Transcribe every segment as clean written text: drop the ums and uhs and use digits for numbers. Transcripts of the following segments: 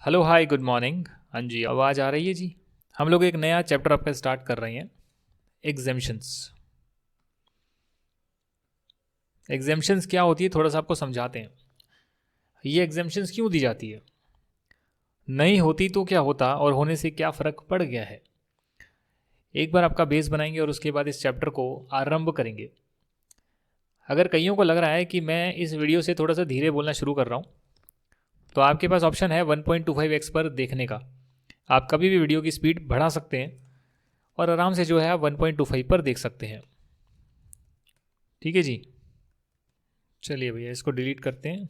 Hello hi good morning. हाँ जी, आवाज़ आ रही है जी। हम लोग एक नया चैप्टर आपका स्टार्ट कर रहे हैं, एग्जेम्पशंस। एग्जेम्पशंस क्या होती है थोड़ा सा आपको समझाते हैं। ये एग्जेम्पशंस क्यों दी जाती है, नहीं होती तो क्या होता और होने से क्या फ़र्क पड़ गया है। एक बार आपका बेस बनाएंगे और उसके बाद इस चैप्टर को आरंभ करेंगे। अगर कईयों को लग रहा है कि मैं इस वीडियो से थोड़ा सा धीरे बोलना शुरू कर रहा हूँ, तो आपके पास ऑप्शन है 1.25x पर देखने का। आप कभी भी वीडियो की स्पीड बढ़ा सकते हैं और आराम से जो है आप 1.25 पर देख सकते हैं। ठीक है जी। चलिए भैया इसको डिलीट करते हैं।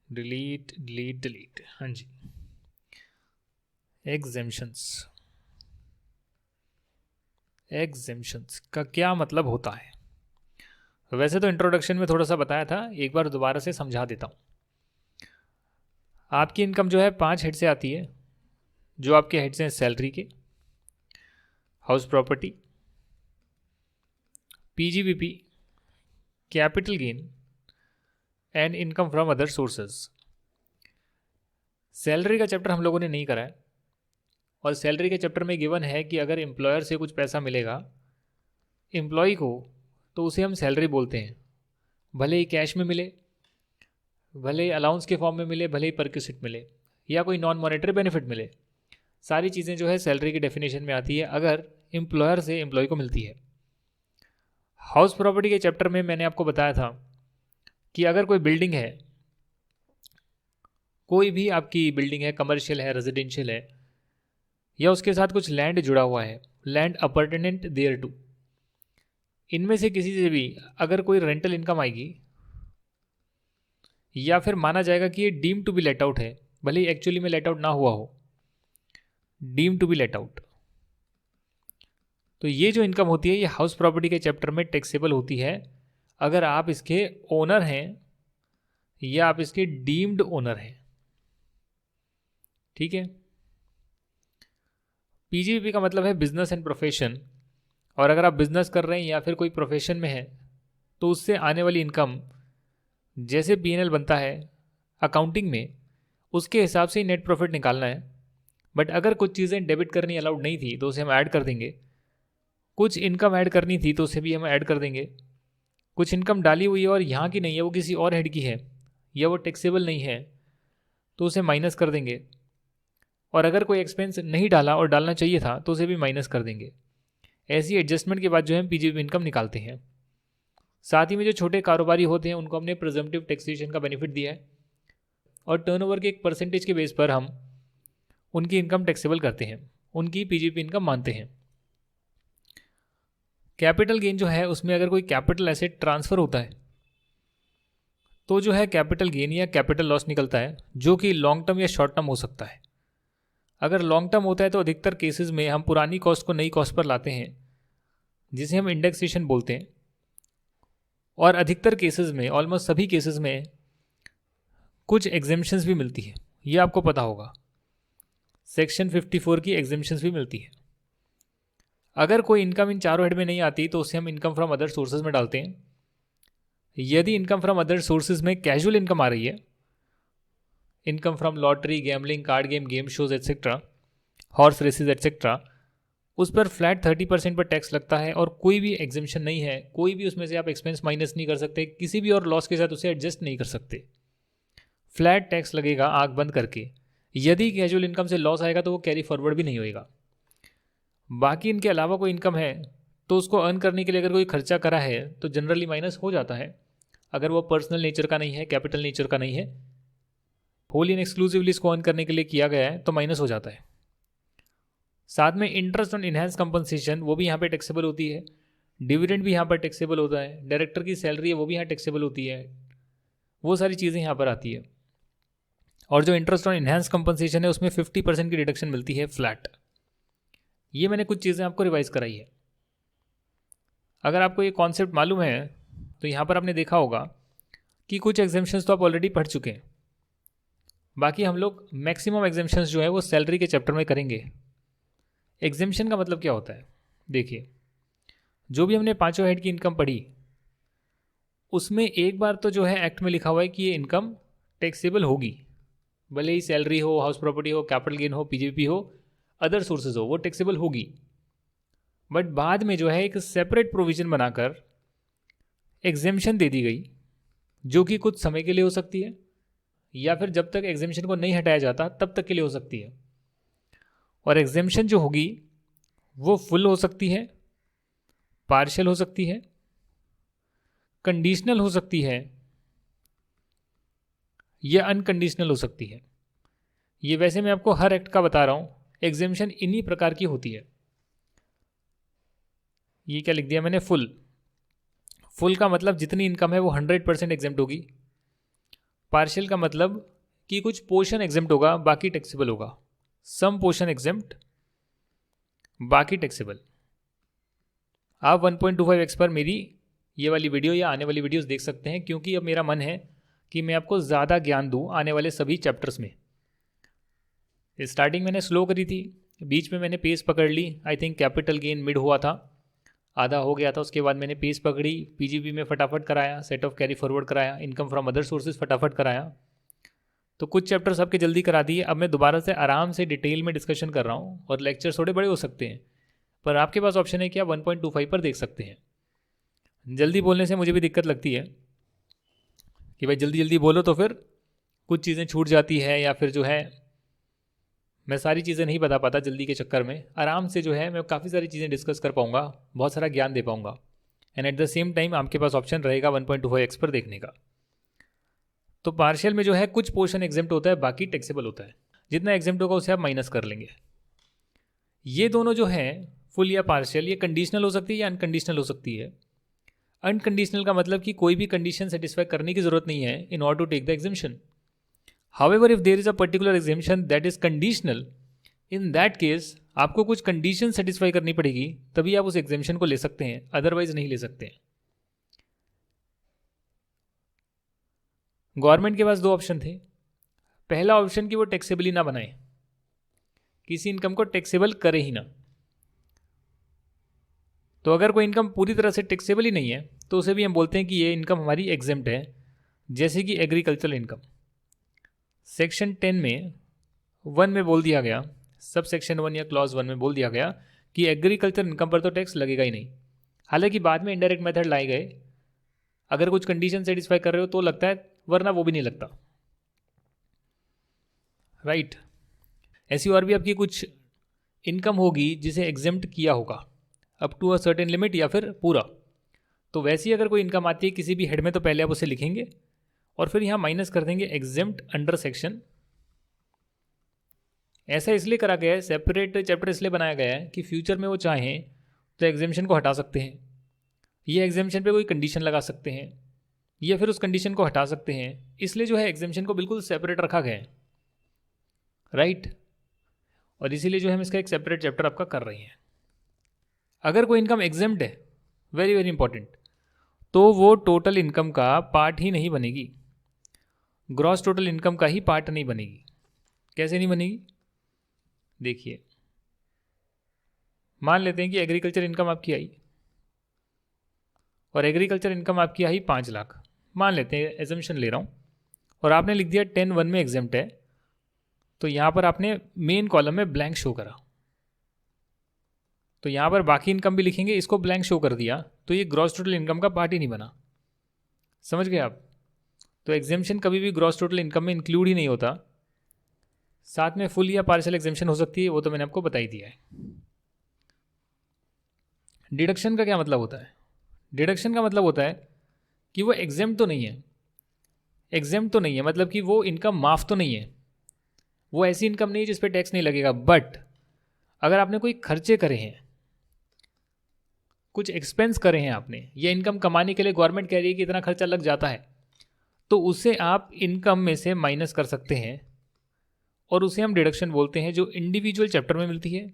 डिलीट डिलीट डिलीट, हाँ जी। एग्जेम्पशंस, एग्जेम्पशंस का क्या मतलब होता है। वैसे तो इंट्रोडक्शन में थोड़ा सा बताया था, एक बार दोबारा से समझा देता हूँ। आपकी इनकम जो है 5 हेड से आती है। जो आपके हेड्स हैं सैलरी के, house property, PGBP, capital gain and income from other sources. Salary का चैप्टर हम लोगों ने नहीं करा है, और सैलरी के चैप्टर में गिवन है कि अगर एम्प्लॉयर से कुछ पैसा मिलेगा एम्प्लॉय को, तो उसे हम सैलरी बोलते हैं। भले ही कैश में मिले, भले ही अलाउंस के फॉर्म में मिले, भले ही परक्यूसिट मिले, या कोई नॉन मॉनेटरी बेनिफिट मिले, सारी चीज़ें जो है सैलरी की डेफिनेशन में आती है अगर एम्प्लॉयर से एम्प्लॉय को मिलती है। हाउस प्रॉपर्टी के चैप्टर में मैंने आपको बताया था कि अगर कोई बिल्डिंग है, कोई भी आपकी बिल्डिंग है, कमर्शियल है, रेजिडेंशियल है, या उसके साथ कुछ लैंड जुड़ा हुआ है, लैंड अपर्टेनेंट देयर टू, इनमें से किसी से भी अगर कोई रेंटल इनकम आएगी, या फिर माना जाएगा कि ये deem to be let out है, भले ही एक्चुअली में लेट आउट ना हुआ हो, deem to be let out, तो ये जो इनकम होती है ये हाउस प्रॉपर्टी के चैप्टर में टैक्सेबल होती है अगर आप इसके ओनर हैं या आप इसके डीम्ड ओनर हैं। ठीक है। पीजीबीपी का मतलब है बिजनेस एंड प्रोफेशन, और अगर आप बिजनेस कर रहे हैं या फिर कोई प्रोफेशन में है तो उससे आने वाली इनकम, जैसे पीएनएल बनता है अकाउंटिंग में, उसके हिसाब से ही नेट प्रॉफिट निकालना है। बट अगर कुछ चीज़ें डेबिट करनी अलाउड नहीं थी तो उसे हम ऐड कर देंगे, कुछ इनकम ऐड करनी थी तो उसे भी हम ऐड कर देंगे। कुछ इनकम डाली हुई है और यहाँ की नहीं है, वो किसी और हेड की है, या वो टैक्सेबल नहीं है, तो उसे माइनस कर देंगे। और अगर कोई एक्सपेंस नहीं डाला और डालना चाहिए था तो उसे भी माइनस कर देंगे। ऐसी एडजस्टमेंट के बाद जो है हम पीजीबी इनकम निकालते हैं। साथ ही में जो छोटे कारोबारी होते हैं उनको हमने प्रिजम्पटिव टैक्सेशन का बेनिफिट दिया है, और टर्नओवर के एक परसेंटेज के बेस पर हम उनकी इनकम टैक्सेबल करते हैं, उनकी पीजीपी इनकम मानते हैं। कैपिटल गेन जो है उसमें अगर कोई कैपिटल एसेट ट्रांसफ़र होता है तो जो है कैपिटल गेन या कैपिटल लॉस निकलता है, जो कि लॉन्ग टर्म या शॉर्ट टर्म हो सकता है। अगर लॉन्ग टर्म होता है तो अधिकतर केसेस में हम पुरानी कॉस्ट को नई कॉस्ट पर लाते हैं, जिसे हम इंडेक्सेशन बोलते हैं। और अधिकतर केसेस में, ऑलमोस्ट सभी केसेस में, कुछ एग्जेम्पशंस भी मिलती है, ये आपको पता होगा। सेक्शन 54 की एग्जेम्पशंस भी मिलती है। अगर कोई इनकम इन चारों हेड में नहीं आती तो उसे हम इनकम फ्रॉम अदर सोर्सेज में डालते हैं। यदि इनकम फ्रॉम अदर सोर्सेज में कैजुअल इनकम आ रही है, income from lottery, gambling, card game, game shows etcetera, horse races etcetera, उस पर फ्लैट 30% पर टैक्स लगता है और कोई भी एग्जेम्पशन नहीं है, कोई भी उसमें से आप एक्सपेंस माइनस नहीं कर सकते, किसी भी और लॉस के साथ उसे एडजस्ट नहीं कर सकते। फ्लैट टैक्स लगेगा आंख बंद करके। यदि कैजुअल इनकम से लॉस आएगा तो वो कैरी फॉरवर्ड भी नहीं होएगा। बाकी इनके अलावा कोई इनकम है तो उसको अर्न करने के लिए अगर कोई खर्चा करा है तो जनरली माइनस हो जाता है, अगर वो पर्सनल नेचर का नहीं है, कैपिटल नेचर का नहीं है, होली एंड एक्सक्लूसिवली इसको अर्न करने के लिए किया गया है, तो माइनस हो जाता है। साथ में इंटरेस्ट ऑन इनहेंस कंपनसेशन वो भी यहाँ पे टैक्सेबल होती है, डिविडेंड भी यहाँ पर टैक्सेबल होता है, डायरेक्टर की सैलरी है वो भी यहाँ टैक्सेबल होती है, वो सारी चीज़ें यहाँ पर आती है। और जो इंटरेस्ट ऑन इनहेंस कंपनसेशन है उसमें 50% की डिडक्शन मिलती है फ्लैट। ये मैंने कुछ चीज़ें आपको रिवाइज कराई है। अगर आपको ये कॉन्सेप्ट मालूम है तो यहाँ पर आपने देखा होगा कि कुछ एग्जेम्पशंस तो आप ऑलरेडी पढ़ चुके हैं। बाकी हम लोग मैक्सिमम एग्जेम्पशंस जो है वो सैलरी के चैप्टर में करेंगे। एग्जेम्पशन का मतलब क्या होता है, देखिए, जो भी हमने पांचों हेड की इनकम पढ़ी उसमें एक बार तो जो है एक्ट में लिखा हुआ है कि ये इनकम टैक्सेबल होगी, भले ही सैलरी हो, हाउस प्रॉपर्टी हो, कैपिटल गेन हो, पीजीपी हो, अदर सोर्सेज हो, वो टैक्सेबल होगी। बट बाद में जो है एक सेपरेट प्रोविजन बनाकर एग्जेम्पशन दे दी गई, जो कि कुछ समय के लिए हो सकती है या फिर जब तक एग्जेम्पशन को नहीं हटाया जाता तब तक के लिए हो सकती है। और एग्जेम्पशन जो होगी वो फुल हो सकती है, पार्शियल हो सकती है, कंडीशनल हो सकती है या अनकंडीशनल हो सकती है। ये वैसे मैं आपको हर एक्ट का बता रहा हूँ, एग्जेम्पशन इन्हीं प्रकार की होती है। ये क्या लिख दिया मैंने, फुल। फुल का मतलब जितनी इनकम है वो 100% एग्जेम्प्ट होगी। पार्शियल का मतलब कि कुछ पोर्शन एग्जेम्प्ट होगा, बाकी टैक्सेबल होगा। सम पोर्शन एग्जेम्प्ट, बाकी टैक्सेबल। आप 1.25x पर मेरी ये वाली वीडियो या आने वाली वीडियोस देख सकते हैं, क्योंकि अब मेरा मन है कि मैं आपको ज़्यादा ज्ञान दूँ आने वाले सभी चैप्टर्स में। स्टार्टिंग मैंने स्लो करी थी, बीच में मैंने पेस पकड़ ली। I think capital gain mid हुआ था, आधा हो गया था, उसके बाद मैंने पेस पकड़ी, पीजीपी में फटाफट कराया, सेट ऑफ कैरी फॉरवर्ड कराया, इनकम फ्रॉम अदर सोर्सेज फटाफट कराया। तो कुछ चैप्टर्स आपके जल्दी करा दिए। अब मैं दोबारा से आराम से डिटेल में डिस्कशन कर रहा हूँ, और लेक्चर थोड़े बड़े हो सकते हैं, पर आपके पास ऑप्शन है कि आप 1.25 पर देख सकते हैं। जल्दी बोलने से मुझे भी दिक्कत लगती है कि भाई जल्दी जल्दी बोलो तो फिर कुछ चीज़ें छूट जाती है, या फिर जो है मैं सारी चीज़ें नहीं बता पाता जल्दी के चक्कर में। आराम से जो है मैं काफ़ी सारी चीज़ें डिस्कस कर पाऊँगा, बहुत सारा ज्ञान दे पाऊँगा, and at the same time आपके पास ऑप्शन रहेगा 1.25x पर देखने का। तो पार्शियल में जो है कुछ पोर्शन एग्जेम्प्ट होता है, बाकी टैक्सेबल होता है। जितना एग्जेम्प्ट होगा उसे आप माइनस कर लेंगे। ये दोनों जो है फुल या पार्शियल, ये कंडीशनल हो सकती है या अनकंडीशनल हो सकती है। अनकंडीशनल का मतलब कि कोई भी कंडीशन सेटिस्फाई करने की जरूरत नहीं है in order to take the exemption. However, if there is a particular exemption that is conditional, in that case आपको कुछ कंडीशन सेटिस्फाई करनी पड़ेगी, तभी आप उस एग्जेम्पशन को ले सकते हैं, अदरवाइज नहीं ले सकते हैं। गवर्नमेंट के पास दो ऑप्शन थे। पहला ऑप्शन कि वो टैक्सेबल ही ना बनाए, किसी इनकम को टैक्सेबल करे ही ना। तो अगर कोई इनकम पूरी तरह से टैक्सेबल ही नहीं है तो उसे भी हम बोलते हैं कि ये इनकम हमारी एग्जेम्प्ट है, जैसे कि एग्रीकल्चरल इनकम। सेक्शन 10 में 1 में बोल दिया गया, सब सेक्शन 1 या क्लॉज 1 में बोल दिया गया कि एग्रीकल्चर इनकम पर तो टैक्स लगेगा ही नहीं। हालांकि बाद में इनडायरेक्ट मेथड लाए गए, अगर कुछ कंडीशन सेटिस्फाई कर रहे हो तो लगता है, वरना वो भी नहीं लगता। राइट। ऐसी और भी आपकी कुछ इनकम होगी जिसे एग्जेम्प्ट किया होगा up to a certain limit या फिर पूरा। तो वैसी अगर कोई इनकम आती है किसी भी हेड में, तो पहले आप उसे लिखेंगे और फिर यहाँ माइनस कर देंगे एग्जेम्प्ट अंडर सेक्शन। ऐसा इसलिए करा गया है, सेपरेट चैप्टर इसलिए बनाया गया है कि फ्यूचर में वो चाहें तो एग्जेम्पशन को हटा सकते हैं, ये एग्जेम्पशन पे कोई कंडीशन लगा सकते हैं, या फिर उस कंडीशन को हटा सकते हैं। इसलिए जो है एग्जेम्पशन को बिल्कुल सेपरेट रखा गया है। राइट। और इसीलिए जो है हम इसका एक सेपरेट चैप्टर आपका कर रहे हैं। अगर कोई इनकम एग्जेम्प्ट है, वेरी वेरी इंपॉर्टेंट, तो वो टोटल इनकम का पार्ट ही नहीं बनेगी, ग्रॉस टोटल इनकम का ही पार्ट नहीं बनेगी। कैसे नहीं बनेगी, देखिए, मान लेते हैं कि एग्रीकल्चर इनकम आपकी आई, और एग्रीकल्चर इनकम आपकी आई 5 लाख, मान लेते हैं, एजम्पशन ले रहा हूँ, और आपने लिख दिया 10(1) में एग्जेम्प्ट है, तो यहाँ पर आपने मेन कॉलम में ब्लैंक शो करा, तो यहाँ पर बाकी इनकम भी लिखेंगे, इसको ब्लैंक शो कर दिया, तो ये ग्रॉस टोटल इनकम का पार्ट ही नहीं बना। समझ गए आप। तो एग्जेम्पशन कभी भी ग्रॉस टोटल इनकम में इंक्लूड ही नहीं होता। साथ में फुल या पार्शियल एग्जेम्पशन हो सकती है, वो तो मैंने आपको बता ही दिया है। डिडक्शन का क्या मतलब होता है? डिडक्शन का मतलब होता है कि वो एग्जेम्प्ट तो नहीं है, एग्जेम्प्ट तो नहीं है मतलब कि वो इनकम माफ़ तो नहीं है, वो ऐसी इनकम नहीं है जिस पे टैक्स नहीं लगेगा। बट अगर आपने कोई खर्चे करे हैं, कुछ एक्सपेंस करे हैं आपने, ये इनकम कमाने के लिए गवर्नमेंट कह रही है कि इतना खर्चा लग जाता है, तो उसे आप इनकम में से माइनस कर सकते हैं, और उसे हम डिडक्शन बोलते हैं, जो इंडिविजुअल चैप्टर में मिलती है।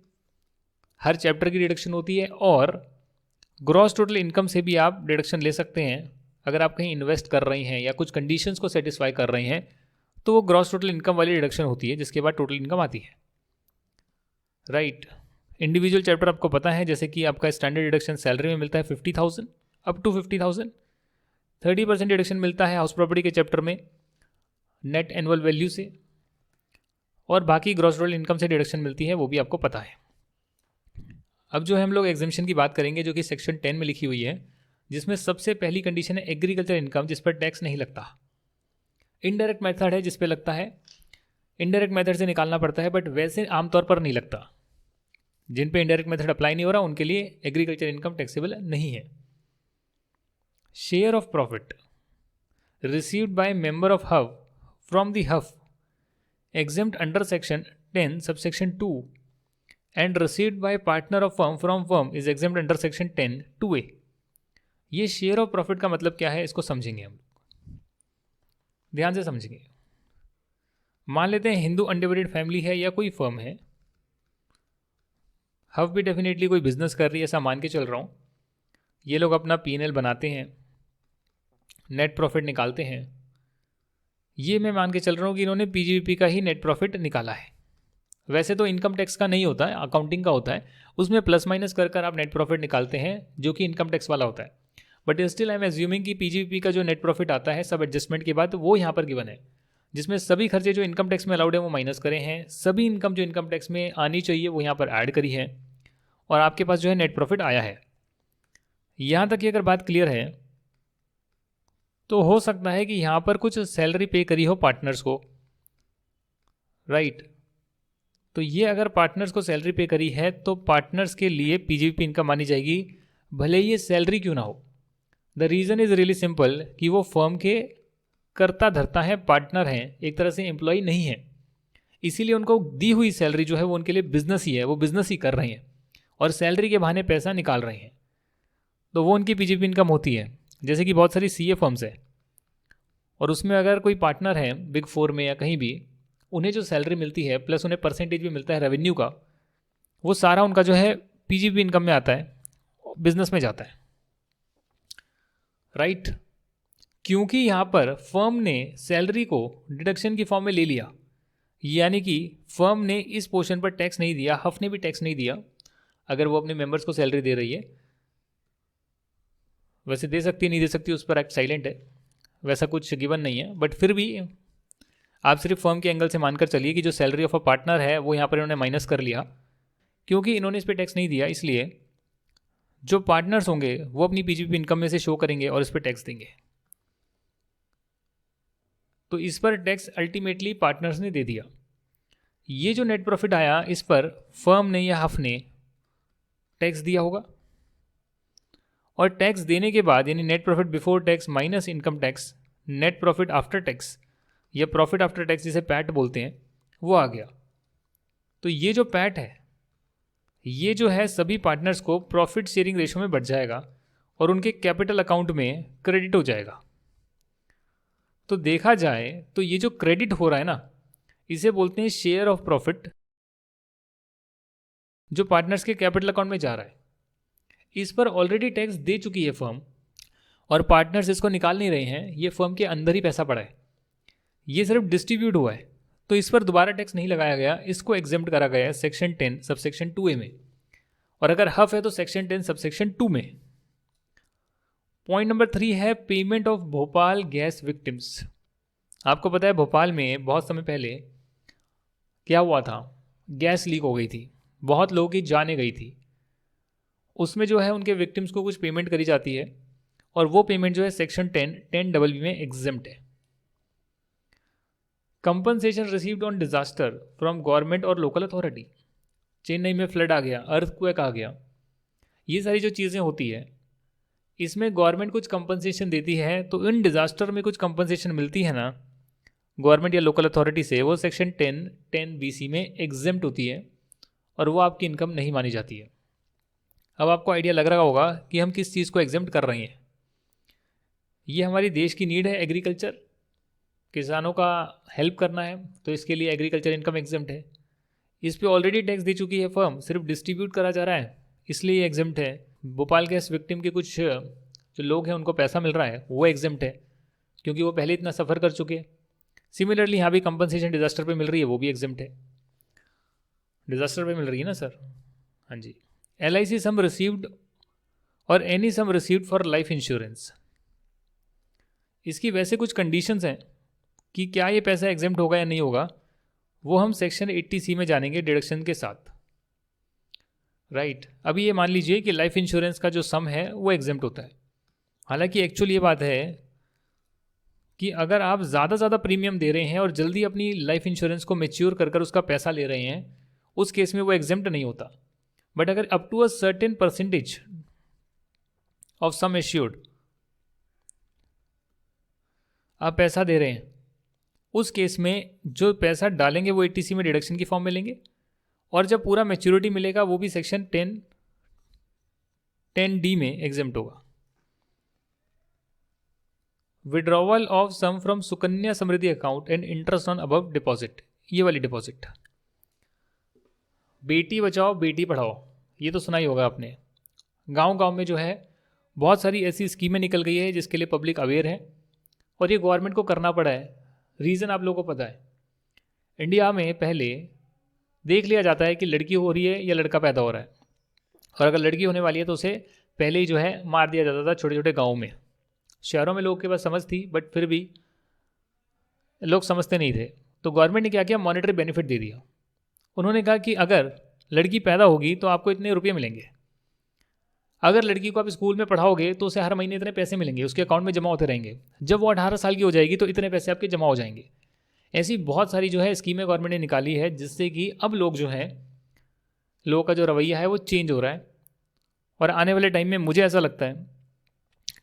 हर चैप्टर की डिडक्शन होती है, और ग्रॉस टोटल इनकम से भी आप डिडक्शन ले सकते हैं। अगर आप कहीं इन्वेस्ट कर रहे हैं या कुछ कंडीशंस को सेटिस्फाई कर रहे हैं, तो वो ग्रॉस टोटल इनकम वाली डिडक्शन होती है, जिसके बाद टोटल इनकम आती है। राइट। इंडिविजुअल चैप्टर आपको पता है, जैसे कि आपका स्टैंडर्ड डिडक्शन सैलरी में मिलता है 50,000 अप टू 50,000। 30% डिडक्शन मिलता है हाउस प्रॉपर्टी के चैप्टर में नेट एनुअल वैल्यू से, और बाकी ग्रॉस टोटल इनकम से डिडक्शन मिलती है, वो भी आपको पता है। अब जो है हम लोग एग्जेम्पशन की बात करेंगे जो कि सेक्शन 10 में लिखी हुई है, जिसमें सबसे पहली कंडीशन है एग्रीकल्चर इनकम जिस पर टैक्स नहीं लगता। इनडायरेक्ट मेथड है जिस पे लगता है, इनडायरेक्ट मेथड से निकालना पड़ता है, बट वैसे आमतौर पर नहीं लगता। जिन पे इनडायरेक्ट मेथड अप्लाई नहीं हो रहा उनके लिए एग्रीकल्चर इनकम टैक्सेबल नहीं है। Share of profit received by member of hub from the hub exempt under section 10 subsection 2 and received by partner of firm from firm is exempt under section 10 2A। ये share of profit का मतलब क्या है इसको समझेंगे हम, ध्यान से समझेंगे। मान लेते हैं हिंदू अनडिवाइडेड फैमिली है या कोई फर्म है, हब भी डेफिनेटली कोई बिजनेस कर रही है ऐसा मान के चल रहा हूँ। ये लोग अपना P&L बनाते हैं, नेट प्रॉफिट निकालते हैं। ये मैं मान के चल रहा हूँ कि इन्होंने PGBP का ही नेट प्रॉफिट निकाला है। वैसे तो इनकम टैक्स का नहीं होता है, अकाउंटिंग का होता है, उसमें प्लस माइनस कर कर आप नेट प्रॉफिट निकालते हैं जो कि इनकम टैक्स वाला होता है। But still I am assuming कि PGBP का जो नेट प्रॉफिट आता है सब एडजस्टमेंट के बाद वो यहाँ पर गिवन है, जिसमें सभी खर्चे जो इनकम टैक्स में अलाउड है वो माइनस करे हैं, सभी इनकम जो इनकम टैक्स में आनी चाहिए वो यहाँ पर ऐड करी है, और आपके पास जो है नेट प्रॉफिट आया है। यहाँ तक की अगर बात क्लियर है तो हो सकता है कि यहाँ पर कुछ सैलरी पे करी हो पार्टनर्स को, राइट। तो ये अगर पार्टनर्स को सैलरी पे करी है तो पार्टनर्स के लिए PGBP इनकम मानी जाएगी, भले ये सैलरी क्यों ना हो। The reason is really simple कि वो फर्म के कर्ता धर्ता हैं, पार्टनर हैं, एक तरह से एम्प्लॉय नहीं है, इसीलिए उनको दी हुई सैलरी जो है वो उनके लिए बिजनेस ही है, वो बिजनेस ही कर रहे हैं और सैलरी के बहाने पैसा निकाल रहे हैं, तो वो उनकी PGBP इनकम होती है। जैसे कि बहुत सारी CA फर्म्स है और उसमें अगर कोई पार्टनर है बिग 4 में या कहीं भी, उन्हें जो सैलरी मिलती है प्लस उन्हें परसेंटेज भी मिलता है रेवेन्यू का, वो सारा उनका जो है PGBP इनकम में आता है, बिजनेस में जाता है, राइट। क्योंकि यहाँ पर फर्म ने सैलरी को डिडक्शन की फॉर्म में ले लिया, यानी कि फर्म ने इस पोर्शन पर टैक्स नहीं दिया, हफ ने भी टैक्स नहीं दिया। अगर वो अपने मेंबर्स को सैलरी दे रही है, वैसे दे सकती है नहीं दे सकती उस पर एक्ट साइलेंट है, वैसा कुछ गिवन नहीं है, बट फिर भी आप सिर्फ फर्म के एंगल से मानकर चलिए कि जो सैलरी ऑफ अ पार्टनर है वो यहाँ पर इन्होंने माइनस कर लिया, क्योंकि इन्होंने इस पर टैक्स नहीं दिया, इसलिए जो पार्टनर्स होंगे वो अपनी PGBP इनकम में से शो करेंगे और इस पर टैक्स देंगे। तो इस पर टैक्स अल्टीमेटली पार्टनर्स ने दे दिया। ये जो नेट प्रॉफिट आया इस पर फर्म ने या हफ ने टैक्स दिया होगा, और टैक्स देने के बाद यानी net profit before tax minus income tax, net profit after tax या प्रॉफिट आफ्टर टैक्स जिसे पैट बोलते हैं वो आ गया। तो ये जो पैट है ये जो है सभी पार्टनर्स को प्रॉफिट शेयरिंग रेशो में बढ़ जाएगा और उनके कैपिटल अकाउंट में क्रेडिट हो जाएगा। तो देखा जाए तो ये जो क्रेडिट हो रहा है ना, इसे बोलते हैं शेयर ऑफ प्रॉफिट, जो पार्टनर्स के कैपिटल अकाउंट में जा रहा है। इस पर ऑलरेडी टैक्स दे चुकी है फर्म और पार्टनर्स इसको निकाल नहीं रहे हैं, ये फर्म के अंदर ही पैसा पड़ा है, ये सिर्फ डिस्ट्रीब्यूट हुआ है, तो इस पर दोबारा टैक्स नहीं लगाया गया, इसको एग्जेम्प्ट करा गया है सेक्शन 10 सबसेक्शन 2A में, और अगर हफ है तो सेक्शन 10 सबसेक्शन 2 में। पॉइंट नंबर 3 है payment of Bhopal gas victims. आपको पता है भोपाल में बहुत समय पहले क्या हुआ था, गैस लीक हो गई थी, बहुत लोगों की जानें गई थी। उसमें जो है उनके विक्टिम्स को कुछ पेमेंट करी जाती है और वो पेमेंट जो है सेक्शन 10 में एग्जेम्प्ट है। Compensation received on disaster from government और लोकल अथॉरिटी, चेन्नई में फ्लड आ गया, अर्थक्वेक आ गया, ये सारी जो चीज़ें होती है इसमें गवर्नमेंट कुछ कंपनसेशन देती है, तो इन डिजास्टर में कुछ कंपनसेशन मिलती है ना गवर्नमेंट या लोकल अथॉरिटी से, वो सेक्शन 10(10)(BC) में एग्जेम्प्ट होती है और वो आपकी इनकम नहीं मानी जाती है। अब आपको आइडिया लग रहा होगा कि हम किस चीज़ को एग्जेम्प्ट कर रहे हैं। ये हमारी देश की नीड है, एग्रीकल्चर, किसानों का हेल्प करना है, तो इसके लिए एग्रीकल्चर इनकम एग्जेम्प्ट है। इस पे ऑलरेडी टैक्स दे चुकी है फर्म, सिर्फ डिस्ट्रीब्यूट करा जा रहा है इसलिए एग्जेम्प्ट है। भोपाल गैस विक्टिम के कुछ जो लोग हैं उनको पैसा मिल रहा है वो एग्जेम्प्ट है, क्योंकि वो पहले इतना सफ़र कर चुके हैं। सिमिलरली यहाँ भी कंपनसेशन डिजास्टर पे मिल रही है, वो भी एग्जेम्प्ट है। डिजास्टर पे मिल रही है ना सर? हाँ जी। LIC sum received or any sum received for life insurance, इसकी वैसे कुछ कंडीशंस हैं कि क्या ये पैसा एग्जेम्प्ट होगा या नहीं होगा, वो हम सेक्शन 80C में जानेंगे डिडक्शन के साथ। राइट, अभी ये मान लीजिए कि लाइफ इंश्योरेंस का जो सम है वो एग्जेम्प्ट होता है। हालांकि एक्चुअली ये बात है कि अगर आप ज़्यादा प्रीमियम दे रहे हैं और जल्दी अपनी लाइफ इंश्योरेंस को मेच्योर कर उसका पैसा ले रहे हैं, उस केस में वो एग्जेम्प्ट नहीं होता। बट अगर up to a certain percentage of sum assured आप पैसा दे रहे हैं, उस केस में जो पैसा डालेंगे वो 80C में डिडक्शन की फॉर्म में लेंगे, और जब पूरा मैच्योरिटी मिलेगा वो भी सेक्शन 10D में एग्जेम्प्ट होगा। Withdrawal of sum from Sukanya Samriddhi account and interest on above deposit, ये वाली डिपॉजिट। बेटी बचाओ बेटी पढ़ाओ, ये तो सुना ही होगा आपने। गांव गांव में जो है बहुत सारी ऐसी स्कीमें निकल गई है जिसके लिए पब्लिक अवेयर है, और ये गवर्नमेंट को करना पड़ा है। रीज़न आप लोगों को पता है, इंडिया में पहले देख लिया जाता है कि लड़की हो रही है या लड़का पैदा हो रहा है, और अगर लड़की होने वाली है तो उसे पहले ही जो है मार दिया जाता था छोटे छोटे गाँव में। शहरों में लोगों के पास समझ थी, बट फिर भी लोग समझते नहीं थे। तो गवर्नमेंट ने क्या किया, मॉनेटरी बेनिफिट दे दिया। उन्होंने कहा कि अगर लड़की पैदा होगी तो आपको इतने रुपये मिलेंगे, अगर लड़की को आप स्कूल में पढ़ाओगे तो उसे हर महीने इतने पैसे मिलेंगे, उसके अकाउंट में जमा होते रहेंगे, जब वो 18 साल की हो जाएगी तो इतने पैसे आपके जमा हो जाएंगे। ऐसी बहुत सारी जो है स्कीमें गवर्नमेंट ने निकाली है, जिससे कि अब लोग जो है, लोगों का जो रवैया है वो चेंज हो रहा है। और आने वाले टाइम में मुझे ऐसा लगता है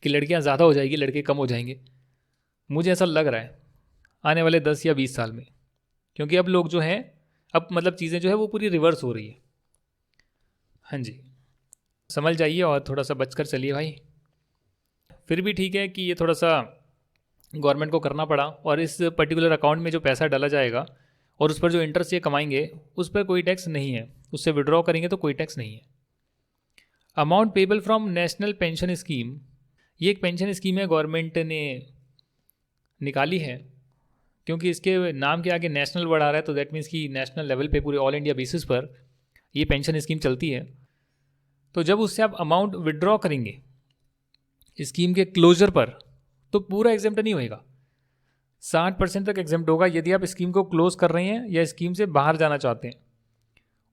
कि लड़कियां ज़्यादा हो जाएगी, लड़के कम हो जाएंगे। मुझे ऐसा लग रहा है आने वाले 10 या 20 साल में, क्योंकि अब लोग जो हैं, अब मतलब चीज़ें जो है वो पूरी रिवर्स हो रही है। हाँ जी, समझ जाइए और थोड़ा सा बचकर चलिए भाई। फिर भी ठीक है कि ये थोड़ा सा गवर्नमेंट को करना पड़ा, और इस पर्टिकुलर अकाउंट में जो पैसा डाला जाएगा और उस पर जो इंटरेस्ट ये कमाएंगे उस पर कोई टैक्स नहीं है, उससे विड्रॉ करेंगे तो कोई टैक्स नहीं है। Amount payable from national pension scheme, ये एक पेंशन स्कीम है, गवर्नमेंट ने निकाली है, क्योंकि इसके नाम के आगे नेशनल वर्ड आ रहा है, तो दैट मीन्स कि नेशनल लेवल पे पूरे ऑल इंडिया बेसिस पर ये पेंशन स्कीम चलती है। तो जब उससे आप अमाउंट विड्रॉ करेंगे स्कीम के क्लोजर पर, तो पूरा एग्जेम्प्ट नहीं होएगा, 60% तक एग्जेम्प्ट होगा यदि आप स्कीम को क्लोज कर रहे हैं या स्कीम से बाहर जाना चाहते हैं।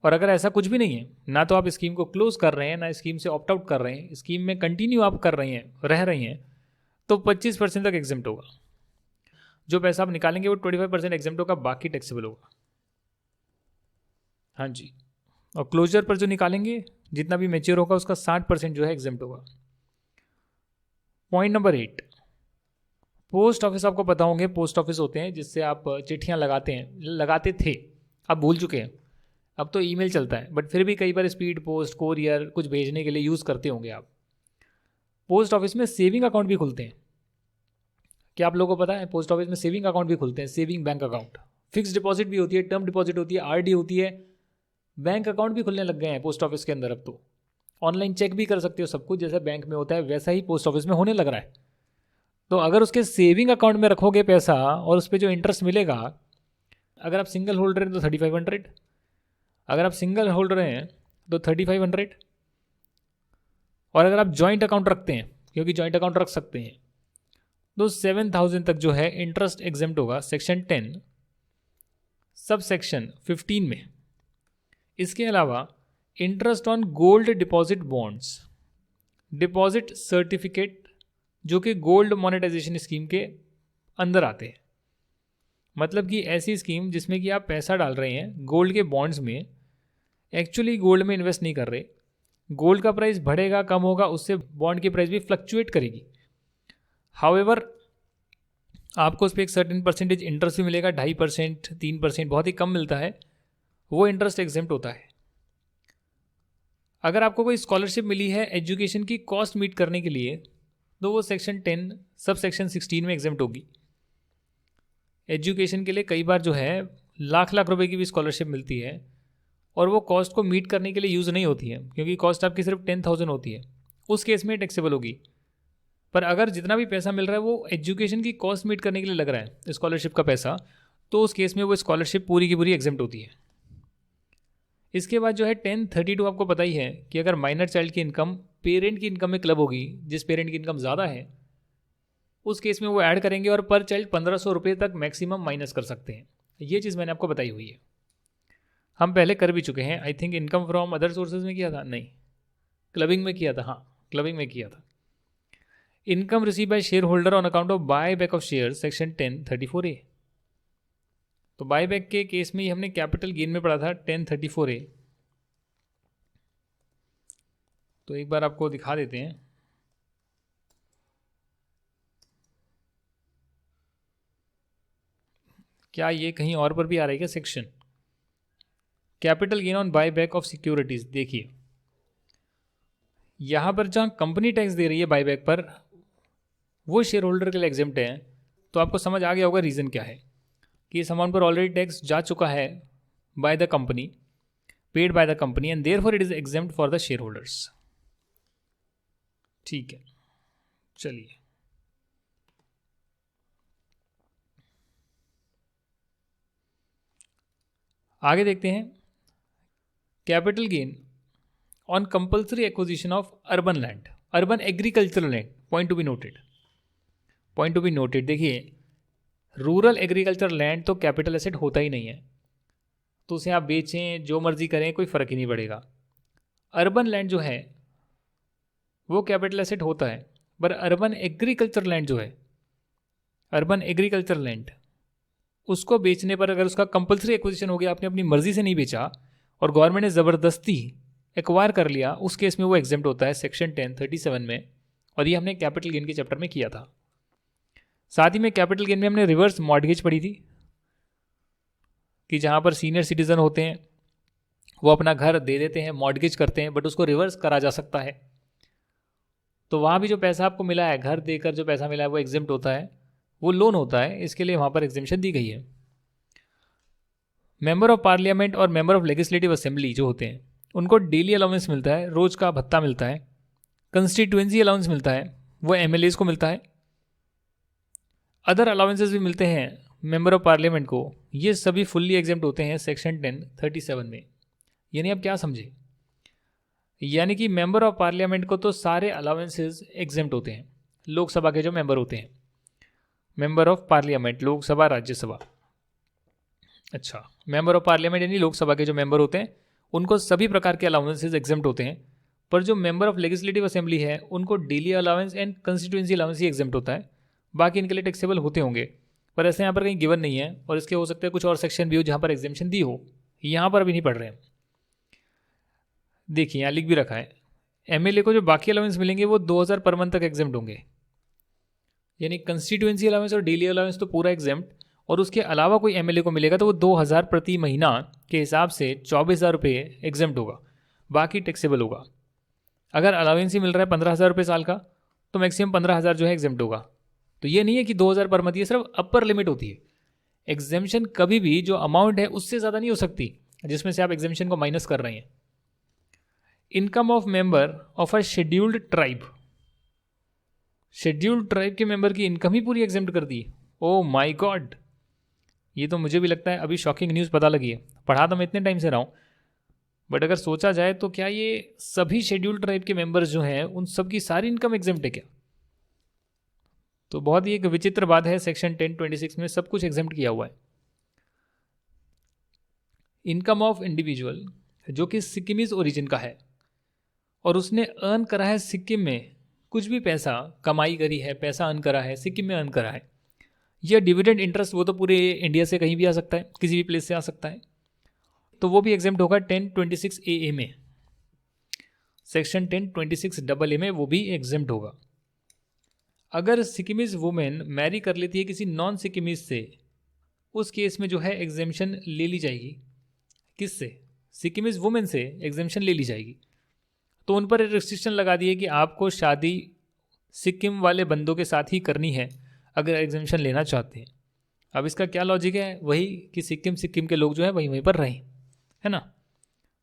और अगर ऐसा कुछ भी नहीं है, ना तो आप स्कीम को क्लोज कर रहे हैं, ना स्कीम से ऑप्ट आउट कर रहे हैं, स्कीम में कंटिन्यू आप कर रहे हैं, रह रहे हैं, तो 25% तक एग्जेम्प्ट होगा। जो पैसा आप निकालेंगे वो 25% एग्जेम्प्ट होगा, बाकी टैक्सेबल होगा। हाँ जी, और क्लोजर पर जो निकालेंगे जितना भी मेच्योर होगा उसका 60% जो है एग्जेम्प्ट होगा। Point number 8, post office. आपको पता होंगे पोस्ट ऑफिस होते हैं जिससे आप चिट्ठियाँ लगाते हैं, लगाते थे, आप भूल चुके हैं, अब तो ईमेल चलता है, बट फिर भी कई बार स्पीड पोस्ट, कोरियर कुछ भेजने के लिए यूज़ करते होंगे आप। पोस्ट ऑफिस में सेविंग अकाउंट भी खुलते हैं। क्या आप लोगों को पता है पोस्ट ऑफिस में सेविंग अकाउंट भी खुलते हैं, saving bank account. Fix deposit भी होती है, टर्म डिपॉजिट होती है, आरडी होती है, बैंक अकाउंट भी खुलने लग गए हैं पोस्ट ऑफिस के अंदर। अब तो ऑनलाइन चेक भी कर सकते हो, सब कुछ जैसा बैंक में होता है वैसा ही पोस्ट ऑफिस में होने लग रहा है। तो अगर उसके सेविंग अकाउंट में रखोगे पैसा और उस पर जो इंटरेस्ट मिलेगा, अगर आप सिंगल होल्डर हैं तो 3500, अगर आप सिंगल होल्डर हैं तो 3500, और अगर आप जॉइंट अकाउंट रखते हैं, क्योंकि जॉइंट अकाउंट रख सकते हैं, तो 7000 तक जो है इंटरेस्ट एग्जेम्प्ट होगा सेक्शन 10 सब सेक्शन 15 में। इसके अलावा interest on gold deposit bonds, deposit certificate, जो कि गोल्ड मोनेटाइजेशन स्कीम के अंदर आते हैं। मतलब कि ऐसी स्कीम जिसमें कि आप पैसा डाल रहे हैं गोल्ड के बॉन्ड्स में, एक्चुअली गोल्ड में इन्वेस्ट नहीं कर रहे, गोल्ड का प्राइस बढ़ेगा कम होगा उससे बॉन्ड की प्राइस भी फ्लक्चुएट करेगी। हाउएवर आपको उस पर एक सर्टेन परसेंटेज इंटरेस्ट भी मिलेगा, 2.5%, 3%, बहुत ही कम मिलता है, वो इंटरेस्ट एग्जेम्प्ट होता है। अगर आपको कोई स्कॉलरशिप मिली है एजुकेशन की कॉस्ट मीट करने के लिए, तो वो सेक्शन 10 सब सेक्शन 16 में एग्जेम्प्ट होगी। एजुकेशन के लिए कई बार जो है लाख रुपए की भी स्कॉलरशिप मिलती है, और वो कॉस्ट को मीट करने के लिए यूज़ नहीं होती है, क्योंकि कॉस्ट आपकी सिर्फ 10,000 होती है, उस केस में टैक्सेबल होगी। पर अगर जितना भी पैसा मिल रहा है वो एजुकेशन की कॉस्ट मीट करने के लिए लग रहा है स्कॉलरशिप का पैसा, तो उस केस में वो स्कॉलरशिप पूरी की पूरी एग्जेम्प्ट होती है। इसके बाद जो है 1032, आपको पता ही है कि अगर माइनर चाइल्ड की इनकम पेरेंट की इनकम में क्लब होगी, जिस पेरेंट की इनकम ज़्यादा है, उस केस में वो ऐड करेंगे और पर चाइल्ड 1500 रुपये तक मैक्सिमम माइनस कर सकते हैं। ये चीज़ मैंने आपको बताई हुई है, हम पहले कर भी चुके हैं। I think income from other sources में किया था, नहीं क्लबिंग में किया था, हाँ क्लबिंग में किया था। Income receive by share holder on account of buy back of share section 1034A। तो बाय बैक के केस में ही हमने कैपिटल गेन में पढ़ा था 1034A। तो एक बार आपको दिखा देते हैं। क्या ये कहीं और पर भी आ रहा है क्या section? Capital gain on buy back of securities, देखिए यहां पर जहां कंपनी टैक्स दे रही है बाय बैक पर, वो शेयर होल्डर के लिए एग्जेम्प्ट है। तो आपको समझ आ गया होगा रीज़न क्या है, कि इस अमाउंट पर ऑलरेडी टैक्स जा चुका है by the company, paid by the company, and therefore it is exempt for the share holders. ठीक है, चलिए आगे देखते हैं। Capital gain on compulsory acquisition of urban land, urban agricultural land, point to be noted, point to be noted. देखिए rural agriculture land तो capital asset होता ही नहीं है, तो उसे आप बेचें जो मर्जी करें कोई फ़र्क ही नहीं पड़ेगा। अर्बन लैंड जो है वो कैपिटल एसेट होता है, पर अर्बन एग्रीकल्चर लैंड जो है, अर्बन एग्रीकल्चर लैंड, उसको बेचने पर अगर उसका कंपल्सरी एक्विजिशन हो गया, आपने अपनी मर्जी से नहीं बेचा और गवर्नमेंट ने ज़बरदस्ती एक्वायर कर लिया, उस केस में वो एग्जेम्प्ट होता है सेक्शन 1037 में। और ये हमने कैपिटल गेन के चैप्टर में किया था। साथ ही में कैपिटल गेन में हमने रिवर्स मॉर्गेज पढ़ी थी, कि जहाँ पर सीनियर सिटीजन होते हैं वो अपना घर दे देते हैं, मॉर्गेज करते हैं, बट उसको रिवर्स करा जा सकता है। तो वहाँ भी जो पैसा आपको मिला है, घर देकर जो पैसा मिला है, वो एग्जेम्प्ट होता है, वो लोन होता है, इसके लिए वहाँ पर एग्जेम्पशन दी गई है। मेंबर ऑफ पार्लियामेंट और मेंबर ऑफ लेजिस्लेटिव असेंबली जो होते हैं, उनको डेली अलाउंस मिलता है, रोज़ का भत्ता मिलता है, कंस्टिट्यूएंसी अलाउंस मिलता है, वो एमएलएज को मिलता है, अदर अलाउंसेस भी मिलते हैं मेंबर ऑफ पार्लियामेंट को। ये सभी फुल्ली एग्जेम्प्ट होते हैं सेक्शन 1037 में। यानी आप क्या समझे, यानी कि मेंबर ऑफ पार्लियामेंट को तो सारे अलाउंसेस एग्जेम्प्ट होते हैं, लोकसभा के जो मेंबर होते हैं, member of parliament, Lok Sabha Rajya Sabha, अच्छा मेंबर ऑफ पार्लियामेंट यानी लोकसभा के जो मेंबर होते हैं उनको सभी प्रकार के अलाउंसेस एग्जेम्प्ट होते हैं। पर जो मेंबर ऑफ लेजिस्लेटिव असेंबली है उनको daily allowance and constituency allowance he exempt होता है, बाकी इनके लिए टैक्सेबल होते होंगे, पर ऐसे यहाँ पर कहीं गिवन नहीं है। और इसके हो सकते हैं कुछ और सेक्शन भी हो जहाँ पर एग्जेम्पशन दी हो, यहाँ पर अभी नहीं पढ़ रहे हैं। देखिए यहाँ लिख भी रखा है, एमएलए को जो बाकी अलाउंस मिलेंगे वो 2000 पर मंथ तक एग्जेम्प्ट होंगे, यानी कंस्टिट्यूएंसी अलाउंस और डेली अलाउंस तो पूरा एग्जेम्प्ट, और उसके अलावा कोई एमएलए को मिलेगा तो वो 2000 प्रति महीना के हिसाब से 24,000 रुपये एग्जेम्प्ट होगा, बाकी टैक्सेबल होगा। अगर अलाउंस ही मिल रहा है 15,000 रुपये साल का, तो मैक्सिमम 15,000 जो है एग्जेम्प्ट होगा। तो ये नहीं है कि 2000 पर मंथ, ये सिर्फ अपर लिमिट होती है। एग्जेम्पशन कभी भी जो अमाउंट है उससे ज़्यादा नहीं हो सकती जिसमें से आप एग्जेम्पशन को माइनस कर रहे हैं। Income of member of a scheduled tribe, scheduled tribe के मेंबर की इनकम ही पूरी एग्जेम्प्ट कर दी। ओ माय गॉड, ये तो मुझे भी लगता है अभी शॉकिंग न्यूज़ पता लगी है। पढ़ा तो मैं इतने टाइम से रहा हूँ, बट अगर सोचा जाए तो क्या ये सभी शेड्यूल्ड ट्राइब के मेंबर्स जो हैं उन सब की सारी इनकम एग्जेम्प्ट है क्या? तो बहुत ही एक विचित्र बात है, सेक्शन 1026 में सब कुछ एग्जेम्प्ट किया हुआ है। इनकम ऑफ इंडिविजुअल जो कि सिक्किमीज ओरिजिन का है और उसने अर्न करा है सिक्किम में, कुछ भी पैसा कमाई करी है, पैसा अर्न करा है सिक्किम में, अर्न करा है, यह डिविडेंड इंटरेस्ट वो तो पूरे इंडिया से कहीं भी आ सकता है, किसी भी प्लेस से आ सकता है, तो वो भी एग्जेम्प्ट होगा 1026AA में, सेक्शन 1026AA में वो भी एग्जेम्प्ट होगा। अगर सिक्किमीज वुमेन मैरी कर लेती है किसी नॉन सिक्किमीज से, उस केस में जो है एग्जेम्पशन ले ली जाएगी। किससे? सिक्किमीज वुमेन से एग्जेम्पशन ले ली जाएगी। तो उन पर रिस्ट्रिक्शन लगा दी है कि आपको शादी सिक्किम वाले बंदों के साथ ही करनी है अगर एग्जेम्पशन लेना चाहते हैं। अब इसका क्या लॉजिक है? वही कि सिक्किम के लोग जो है वहीं पर रहें, है ना,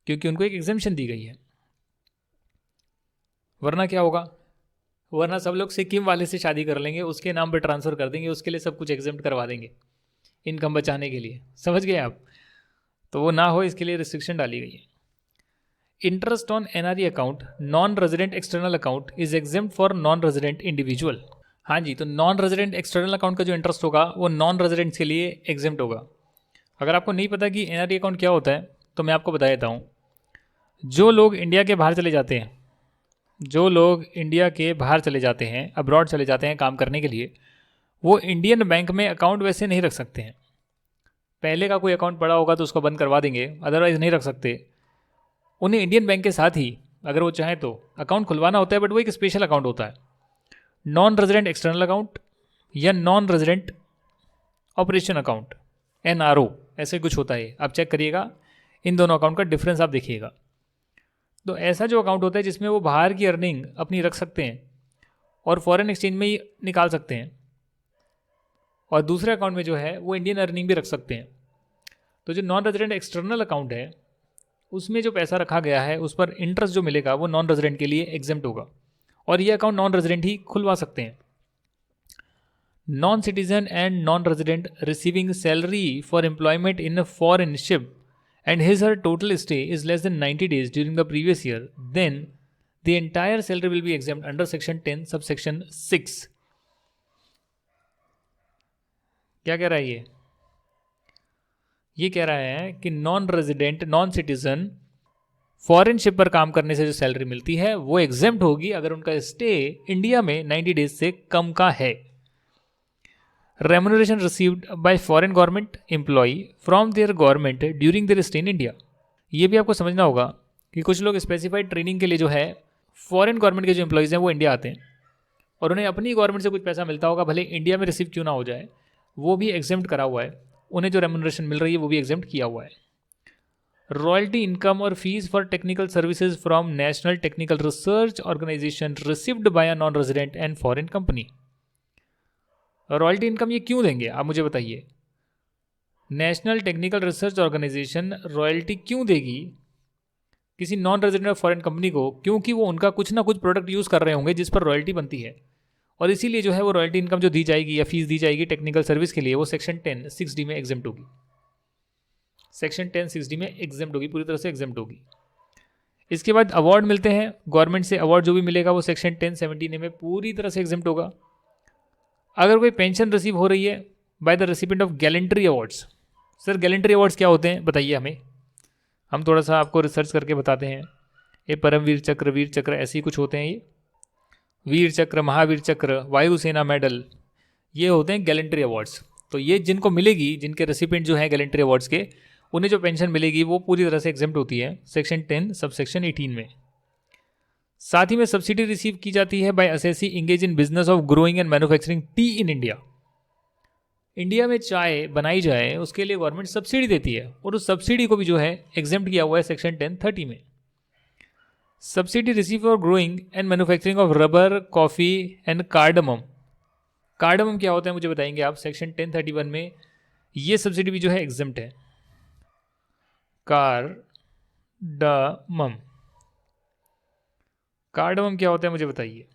क्योंकि उनको एक एग्जेम्पशन दी गई है। वरना क्या होगा? वरना सब लोग सिक्किम वाले से शादी कर लेंगे, उसके नाम पर ट्रांसफ़र कर देंगे, उसके लिए सब कुछ एग्जेम्प्ट करवा देंगे इनकम बचाने के लिए। समझ गए आप? तो वो ना हो इसके लिए रिस्ट्रिक्शन डाली गई है। Interest on NRE account non resident external account is exempt for non resident individual. हाँ जी, तो नॉन रेजिडेंट एक्सटर्नल अकाउंट का जो इंटरेस्ट होगा वो नॉन रेजिडेंट्स के लिए एग्जेम्प्ट होगा। अगर आपको नहीं पता कि एनआरई अकाउंट क्या होता है तो मैं आपको बता देता हूँ। जो लोग इंडिया के बाहर चले जाते हैं, जो लोग इंडिया के बाहर चले जाते हैं, अब्रॉड चले जाते हैं काम करने के लिए, वो इंडियन बैंक में अकाउंट वैसे नहीं रख सकते हैं। पहले का कोई अकाउंट पड़ा होगा तो उसको बंद करवा देंगे, अदरवाइज़ नहीं रख सकते। उन्हें इंडियन बैंक के साथ ही अगर वो चाहें तो अकाउंट खुलवाना होता है, बट वो एक स्पेशल अकाउंट होता है, नॉन रेजिडेंट एक्सटर्नल अकाउंट या non resident operation account, NRO, ऐसे कुछ होता है। आप चेक करिएगा, इन दोनों अकाउंट का डिफरेंस आप देखिएगा। तो ऐसा जो अकाउंट होता है जिसमें वो बाहर की अर्निंग अपनी रख सकते हैं और फॉरेन एक्सचेंज में ही निकाल सकते हैं, और दूसरे अकाउंट में जो है वो इंडियन अर्निंग भी रख सकते हैं। तो जो नॉन रेजिडेंट एक्सटर्नल अकाउंट है उसमें जो पैसा रखा गया है उस पर इंटरेस्ट जो मिलेगा वो नॉन रेजिडेंट के लिए एग्जेम्प्ट होगा, और ये अकाउंट नॉन रेजिडेंट ही खुलवा सकते हैं। Non citizen and non resident receiving salary for employment in a foreign ship and his or total stay is less than 90 days during the previous year, then the entire salary will be exempt under section 10 subsection 6. क्या कह रहा है ये कह रहा है कि non resident non citizen foreign ship पर काम करने से जो सैलरी मिलती है वो एग्जेम्प्ट होगी अगर उनका स्टे इंडिया में 90 डेज से कम का है। Remuneration received by foreign government employee from there government during their stay in India. ये भी आपको समझना होगा कि कुछ लोग स्पेसिफाइड ट्रेनिंग के लिए जो है फॉरेन गवर्नमेंट के जो एम्प्लॉइज़ हैं वो इंडिया आते हैं और उन्हें अपनी गवर्नमेंट से कुछ पैसा मिलता होगा, भले इंडिया में रिसीव क्यों ना हो जाए, वो भी एग्जेम्प्ट करा हुआ है। उन्हें जो रेम्यूनरेशन मिल रही है वो भी एग्जेम्प्ट किया हुआ है। Royalty income or fees for technical services from National Technical Research Organisation received by a non resident and foreign company. Royalty income ये क्यों देंगे आप मुझे बताइए। National Technical Research Organisation royalty क्यों देगी किसी नॉन रेजिडेंट और फॉरेन कंपनी को? क्योंकि वो उनका कुछ ना कुछ प्रोडक्ट यूज़ कर रहे होंगे जिस पर रॉयल्टी बनती है, और इसीलिए जो है वो रॉयल्टी इनकम जो दी जाएगी या फीस दी जाएगी टेक्निकल सर्विस के लिए वो सेक्शन 10 6D में एग्जेम्प्ट होगी। सेक्शन 10 6D में एग्जेम्प्ट होगी, पूरी तरह से एग्जेम्प्ट होगी। इसके बाद अवार्ड मिलते हैं गवर्नमेंट से, अवार्ड जो भी मिलेगा वो सेक्शन 10 17 में पूरी तरह से एग्जेम्प्ट होगा। अगर कोई पेंशन रिसीव हो रही है by the recipient of gallantry awards. Sir gallantry awards क्या होते हैं बताइए हमें, हम थोड़ा सा आपको रिसर्च करके बताते हैं। ये परमवीर चक्र, वीर चक्र, ऐसे ही कुछ होते हैं। ये वीर चक्र, महावीर चक्र, वायुसेना मेडल, ये होते हैं गैलेंट्री अवार्ड्स। तो ये जिनको मिलेगी, जिनके रेसिपिएंट जो हैं गैलेंट्री अवार्ड्स के, उन्हें जो पेंशन मिलेगी वो पूरी तरह से एग्जेम्प्ट होती है सेक्शन 10 सबसेक्शन 18 में। साथ ही में सब्सिडी रिसीव की जाती है by assessee engaged in business of growing and manufacturing tea in India. India में चाय बनाई जाए उसके लिए गवर्नमेंट सब्सिडी देती है, और उस सब्सिडी को भी जो है एग्जेम्प्ट किया हुआ है सेक्शन 1030 में। Subsidy receive for growing and manufacturing of rubber, coffee and cardamom. Cardamom क्या होता है मुझे बताएंगे आप, सेक्शन 1031 में ये सब्सिडी भी जो है एग्जेम्प्ट है। कार्डमम, कार्डमम क्या होता है मुझे बताइए,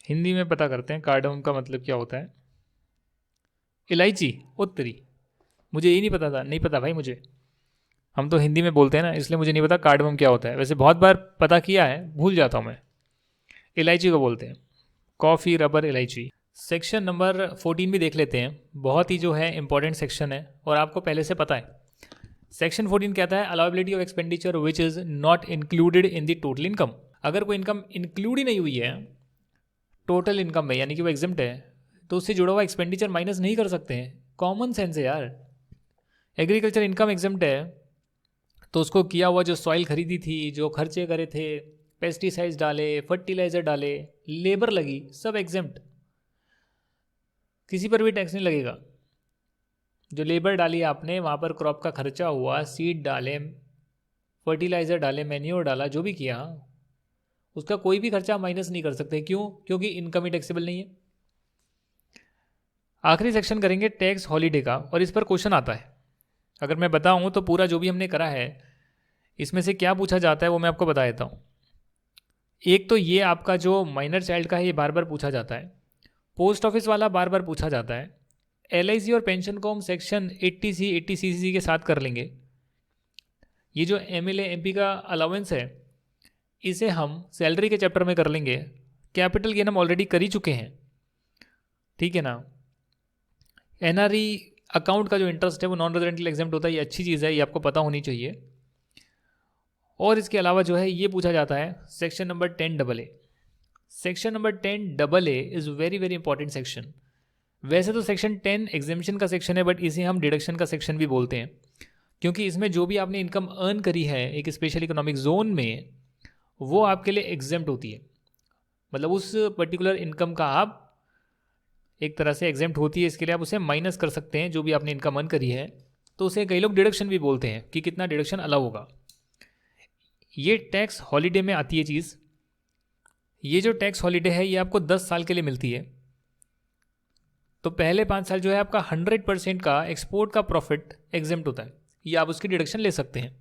हिंदी में पता करते हैं कार्डमम का मतलब क्या होता है। इलायची, उत्तरी, मुझे ये नहीं पता था, नहीं पता भाई मुझे, हम तो हिंदी में बोलते हैं ना, इसलिए मुझे नहीं पता कार्डमम क्या होता है। वैसे बहुत बार पता किया है, भूल जाता हूँ मैं। इलायची को बोलते हैं, कॉफ़ी, रबर, इलायची। सेक्शन नंबर 14 भी देख लेते हैं, बहुत ही जो है इंपॉर्टेंट सेक्शन है और आपको पहले से पता है। सेक्शन 14 कहता है allowability of expenditure which is not included in the total income. अगर कोई इनकम इंक्लूड ही नहीं हुई है टोटल इनकम में, यानी कि वो एग्जेम्प्ट है, तो उससे जुड़ा हुआ एक्सपेंडिचर माइनस नहीं कर सकते हैं। कॉमन सेंस है यार। एग्रीकल्चर इनकम एग्जेम्प्ट है तो उसको किया हुआ जो सॉइल खरीदी थी, जो खर्चे करे थे, पेस्टिसाइड्स डाले, फर्टिलाइजर डाले, लेबर लगी, सब एग्जेम्प्ट, किसी पर भी टैक्स नहीं लगेगा। जो लेबर डाली आपने, वहाँ पर क्रॉप का खर्चा हुआ, सीड डाले, फर्टिलाइज़र डाले, मैन्योर डाला, जो भी किया, उसका कोई भी खर्चा माइनस नहीं कर सकते। क्यों? क्योंकि इनकम ही टैक्सेबल नहीं है। आखिरी सेक्शन करेंगे टैक्स हॉलीडे का, और इस पर क्वेश्चन आता है। अगर मैं बताऊं तो पूरा जो भी हमने करा है इसमें से क्या पूछा जाता है वो मैं आपको बता देता हूँ। एक तो ये आपका जो माइनर चाइल्ड का है ये बार बार पूछा जाता है, पोस्ट ऑफिस वाला बार बार पूछा जाता है, LIC और पेंशन को हम सेक्शन 80C 80CC के साथ कर लेंगे। ये जो MLA MP का अलाउंस है इसे हम सैलरी के चैप्टर में कर लेंगे। कैपिटल गेन हम ऑलरेडी कर ही चुके हैं, ठीक है ना। एनआरई अकाउंट का जो इंटरेस्ट है वो नॉन रेजिडेंट के लिए एग्जेम्प्ट होता है। ये अच्छी चीज़ है, ये आपको पता होनी चाहिए। और इसके अलावा जो है ये पूछा जाता है section number 10AA। Section number 10AA is very very important section. वैसे तो सेक्शन 10 एग्जेम्पशन का सेक्शन है, बट इसे हम डिडक्शन का सेक्शन भी बोलते हैं, क्योंकि इसमें जो भी आपने इनकम अर्न करी है एक स्पेशल इकोनॉमिक जोन में, वो आपके लिए एग्जेम्प्ट होती है। मतलब उस पर्टिकुलर इनकम का आप एक तरह से एग्जेम्प्ट होती है, इसके लिए आप उसे माइनस कर सकते हैं जो भी आपने इनकम अर्न करी है। तो उसे कई लोग डिडक्शन भी बोलते हैं कि कितना डिडक्शन अलाउ होगा। ये टैक्स हॉलीडे में आती है चीज़। ये जो टैक्स हॉलीडे है ये आपको 10 साल के लिए मिलती है। तो पहले 5 साल जो है आपका 100% का एक्सपोर्ट का प्रॉफिट एग्जेम्प्ट होता है, ये आप उसकी डिडक्शन ले सकते हैं।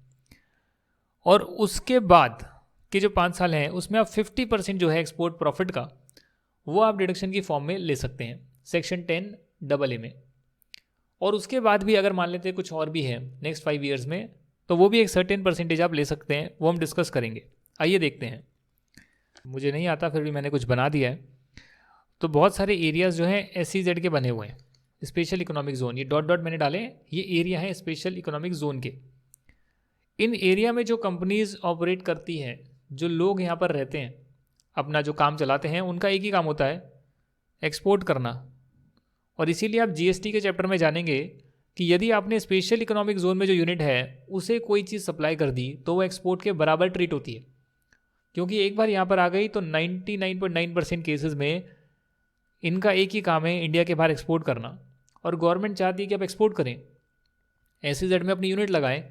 और उसके बाद के जो 5 साल हैं उसमें आप 50% जो है एक्सपोर्ट प्रॉफिट का, वो आप डिडक्शन की फॉर्म में ले सकते हैं सेक्शन 10AA में। और उसके बाद भी अगर मान लेते हैं कुछ और भी है नेक्स्ट 5 ईयर्स में, तो वो भी एक सर्टेन परसेंटेज आप ले सकते हैं, वो हम डिस्कस करेंगे। आइए देखते हैं। मुझे नहीं आता, फिर भी मैंने कुछ बना दिया है। तो बहुत सारे एरियाज़ जो हैं SEZ के बने हुए हैं, स्पेशल इकोनॉमिक जोन। ये डॉट डॉट मैंने डाले, ये एरिया है स्पेशल इकोनॉमिक जोन के। इन एरिया में जो कंपनीज ऑपरेट करती हैं, जो लोग यहाँ पर रहते हैं, अपना जो काम चलाते हैं, उनका एक ही काम होता है एक्सपोर्ट करना। और इसीलिए आप GST के चैप्टर में जानेंगे कि यदि आपने स्पेशल इकोनॉमिक जोन में जो यूनिट है उसे कोई चीज़ सप्लाई कर दी तो वो एक्सपोर्ट के बराबर ट्रीट होती है, क्योंकि एक बार यहाँ पर आ गई तो 99.9% केसेस में इनका एक ही काम है इंडिया के बाहर एक्सपोर्ट करना। और गवर्नमेंट चाहती है कि आप एक्सपोर्ट करें, SEZ में अपनी यूनिट लगाएं।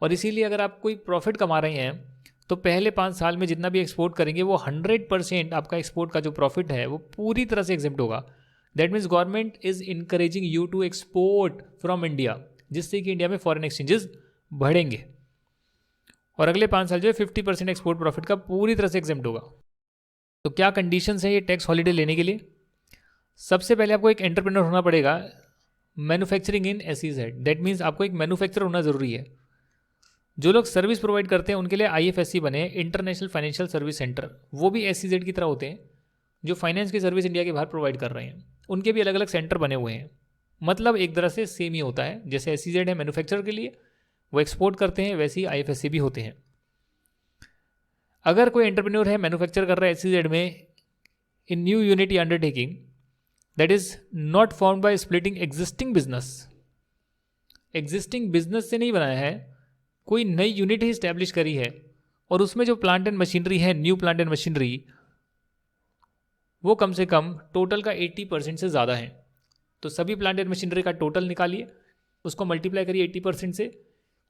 और इसीलिए अगर आप कोई प्रॉफिट कमा रहे हैं तो पहले 5 साल में जितना भी एक्सपोर्ट करेंगे वो 100% आपका एक्सपोर्ट का जो प्रॉफिट है वो पूरी तरह से एग्जेम्प्ट होगा। That means government is encouraging you to export from India, जिससे कि इंडिया में फॉरेन एक्सचेंजेस बढ़ेंगे। और अगले 5 साल जो है 50% एक्सपोर्ट प्रॉफिट का पूरी तरह से एग्जेम्प्ट होगा। तो क्या कंडीशंस है ये टैक्स हॉलीडे लेने के लिए? सबसे पहले आपको एक एंटरप्रेन्योर होना पड़ेगा manufacturing in SEZ। That means आपको एक मैन्युफैक्चरर होना ज़रूरी है। जो लोग सर्विस प्रोवाइड करते हैं उनके लिए IFSC बने, इंटरनेशनल फाइनेंशियल सर्विस सेंटर। वो भी SEZ की तरह होते हैं, जो फाइनेंस की सर्विस इंडिया के बाहर प्रोवाइड कर रहे हैं। उनके भी अलग अलग सेंटर बने हुए हैं। मतलब एक तरह से सेम ही होता है, जैसे SEZ है मैन्युफैक्चरर के लिए, वो एक्सपोर्ट करते हैं, वैसे ही IFSC भी होते हैं। अगर कोई एंटरप्रेन्योर है मैन्युफैक्चर कर रहा है SEZ में इन न्यू यूनिट या undertaking that is not formed by splitting existing business, existing business से नहीं बनाया है, कोई नई यूनिट ही इस्टेब्लिश करी है और उसमें जो प्लांट एंड मशीनरी है, न्यू प्लांट एंड मशीनरी, वो कम से कम टोटल का 80% से ज़्यादा है। तो सभी प्लांट एंड मशीनरी का टोटल निकालिए, उसको मल्टीप्लाई करिए 80% से,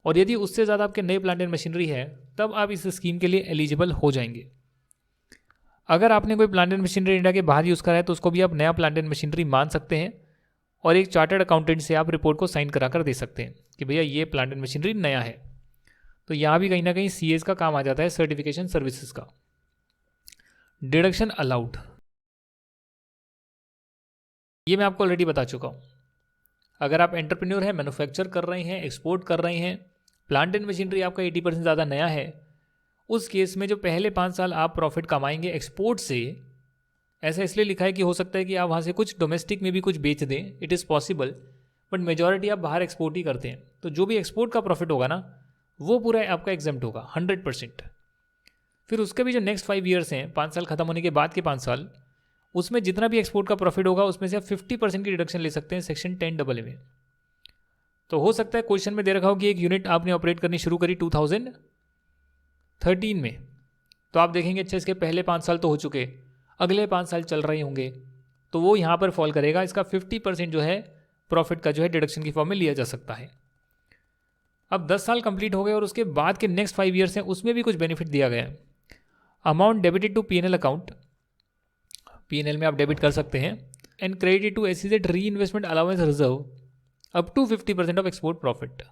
और यदि उससे ज़्यादा आपके नए प्लांट एंड मशीनरी है तब आप इस स्कीम के लिए एलिजिबल हो जाएंगे। अगर आपने कोई प्लांट एंड मशीनरी इंडिया के बाहर यूज़ करा है तो उसको भी आप नया प्लांट एंड मशीनरी मान सकते हैं, और एक चार्टर्ड अकाउंटेंट से आप रिपोर्ट को साइन करा कर दे सकते हैं कि भैया ये प्लांट एंड मशीनरी नया है। तो यहाँ भी कहीं ना कहीं CAs का काम आ जाता है, सर्टिफिकेशन सर्विसेज का। डिडक्शन अलाउड, ये मैं आपको ऑलरेडी बता चुका हूँ। अगर आप एंटरप्रेन्योर हैं, मैन्युफैक्चर कर रहे हैं, एक्सपोर्ट कर रहे हैं, प्लांट एंड मशीनरी आपका 80% ज़्यादा नया है, उस केस में जो पहले 5 साल आप प्रॉफिट कमाएंगे एक्सपोर्ट से, ऐसा इसलिए लिखा है कि हो सकता है कि आप वहाँ से कुछ डोमेस्टिक में भी कुछ बेच दें, it is possible, but majority आप बाहर एक्सपोर्ट ही करते हैं। तो जो भी एक्सपोर्ट का प्रॉफिट होगा ना वो पूरा आपका एग्जेम्प्ट होगा 100%। फिर उसके भी जो नेक्स्ट 5 ईयर्स हैं, 5 साल खत्म होने के बाद के 5 साल, उसमें जितना भी एक्सपोर्ट का प्रॉफिट होगा उसमें से आप 50% की डिडक्शन ले सकते हैं सेक्शन 10AA में। तो हो सकता है क्वेश्चन में दे रखा हो कि एक यूनिट आपने ऑपरेट करनी शुरू करी 2013 में, तो आप देखेंगे अच्छा इसके पहले 5 साल तो हो चुके, अगले 5 साल चल रहे होंगे, तो वो यहाँ पर फॉल करेगा। इसका 50% जो है प्रॉफिट का जो है डिडक्शन की फॉर्म में लिया जा सकता है। अब 10 साल कंप्लीट हो गए और उसके बाद के नेक्स्ट 5 ईयर्स हैं, उसमें भी कुछ बेनिफिट दिया गया है। Amount debited to P&L account, P&L में आप डेबिट कर सकते हैं, and credit to SEZ reinvestment allowance reserve up to 50% of export profit.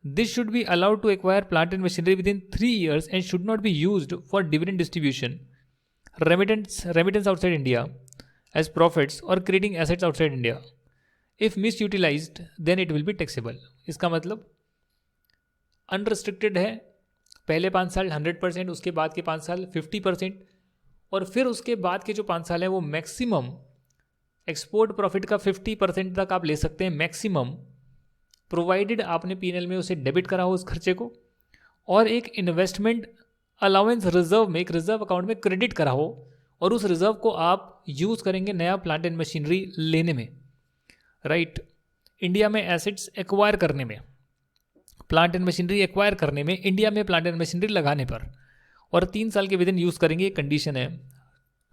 This should be allowed to acquire plant and machinery within 3 years and should not be used for dividend distribution, remittance outside India as profits और creating assets outside India. If misutilised then it will be taxable. इसका मतलब unrestricted है, पहले 5 साल 100%, उसके बाद के 5 साल 50%, और फिर उसके बाद के जो 5 साल हैं वो मैक्सिमम एक्सपोर्ट प्रॉफिट का 50% तक आप ले सकते हैं मैक्सिमम, प्रोवाइडेड आपने पीएनएल में उसे डेबिट करा हो उस खर्चे को, और एक इन्वेस्टमेंट अलाउंस रिजर्व में, एक रिजर्व अकाउंट में क्रेडिट करा हो, और उस रिजर्व को आप यूज़ करेंगे नया प्लांट एंड मशीनरी लेने में, राइट। इंडिया में एसेट्स एक्वायर करने में, प्लांट एंड मशीनरी एक्वायर करने में, इंडिया में प्लांट एंड मशीनरी लगाने पर, और 3 साल के विद इन यूज़ करेंगे, एक कंडीशन है,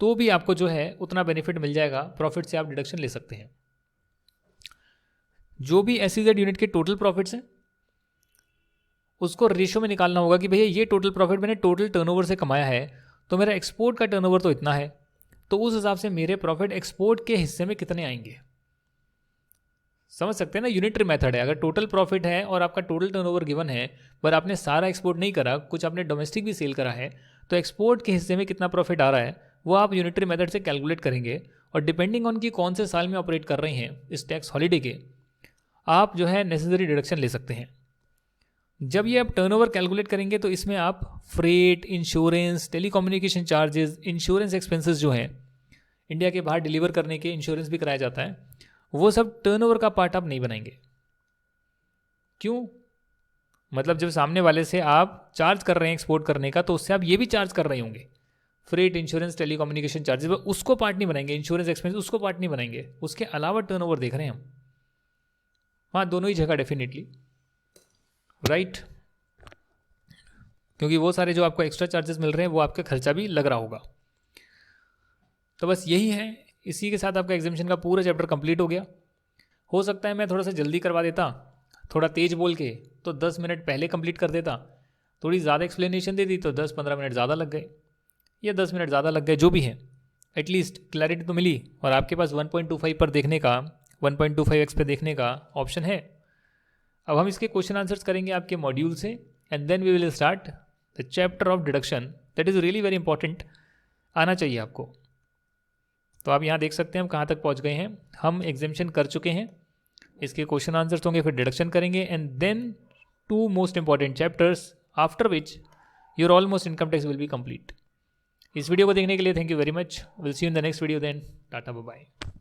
तो भी आपको जो है उतना बेनिफिट मिल जाएगा, प्रॉफिट से आप डिडक्शन ले सकते हैं। जो भी एसईजेड यूनिट के टोटल प्रॉफिट्स हैं उसको रेशियो में निकालना होगा कि भैया ये टोटल प्रॉफिट मैंने टोटल टर्नओवर से कमाया है, तो मेरा एक्सपोर्ट का टर्नओवर तो इतना है, तो उस हिसाब से मेरे प्रॉफिट एक्सपोर्ट के हिस्से में कितने आएंगे। समझ सकते हैं ना, यूनिटरी मेथड है। अगर टोटल प्रॉफिट है और आपका टोटल टर्नओवर गिवन है, पर आपने सारा एक्सपोर्ट नहीं करा, कुछ आपने डोमेस्टिक भी सेल करा है, तो एक्सपोर्ट के हिस्से में कितना प्रॉफिट आ रहा है वो आप यूनिटरी मेथड से कैलकुलेट करेंगे, और डिपेंडिंग ऑन कि कौन से साल में ऑपरेट कर रहे हैं इस टैक्स हॉलीडे के, आप जो है नेसेसरी डिडक्शन ले सकते हैं। जब ये आप टर्नओवर कैलकुलेट करेंगे तो इसमें आप freight, insurance, telecommunication charges, insurance expenses जो हैं, इंडिया के बाहर डिलीवर करने के इंश्योरेंस भी कराया जाता है, वो सब टर्नओवर का पार्ट आप नहीं बनाएंगे। क्यों? मतलब जब सामने वाले से आप चार्ज कर रहे हैं एक्सपोर्ट करने का, तो उससे आप ये भी चार्ज कर रहे होंगे, फ्रेट, इंश्योरेंस, टेलीकम्युनिकेशन चार्जेस, उसको पार्ट नहीं बनाएंगे, इंश्योरेंस एक्सपेंस उसको पार्ट नहीं बनाएंगे, उसके अलावा टर्नओवर देख रहे हैं हम। हाँ, दोनों ही जगह डेफिनेटली, राइट, क्योंकि वो सारे जो आपको एक्स्ट्रा चार्जेस मिल रहे हैं वो आपका खर्चा भी लग रहा होगा। तो बस यही है, इसी के साथ आपका एग्जामिनेशन का पूरा चैप्टर कंप्लीट हो गया। हो सकता है मैं थोड़ा सा जल्दी करवा देता, थोड़ा तेज बोल के तो 10 मिनट पहले कंप्लीट कर देता, थोड़ी ज़्यादा एक्सप्लेनेशन दे दी तो 10-15 मिनट ज़्यादा लग गए, या 10 मिनट ज़्यादा लग गए, जो भी है, एटलीस्ट क्लैरिटी तो मिली, और आपके पास 1.25 पर देखने का, 1.25x पे देखने का ऑप्शन है। अब हम इसके क्वेश्चन आंसर्स करेंगे आपके मॉड्यूल से, and then we will start the chapter of deduction, that is really very important, आना चाहिए आपको। तो आप यहाँ देख सकते हैं हम कहाँ तक पहुँच गए हैं। हम एग्जामिनेशन कर चुके हैं, इसके क्वेश्चन आंसर्स होंगे, फिर डिडक्शन करेंगे, and then 2 most important chapters, after which your almost income tax will be complete. इस वीडियो को देखने के लिए thank you very much. Will see you in the next video, then टाटा बाय बाय।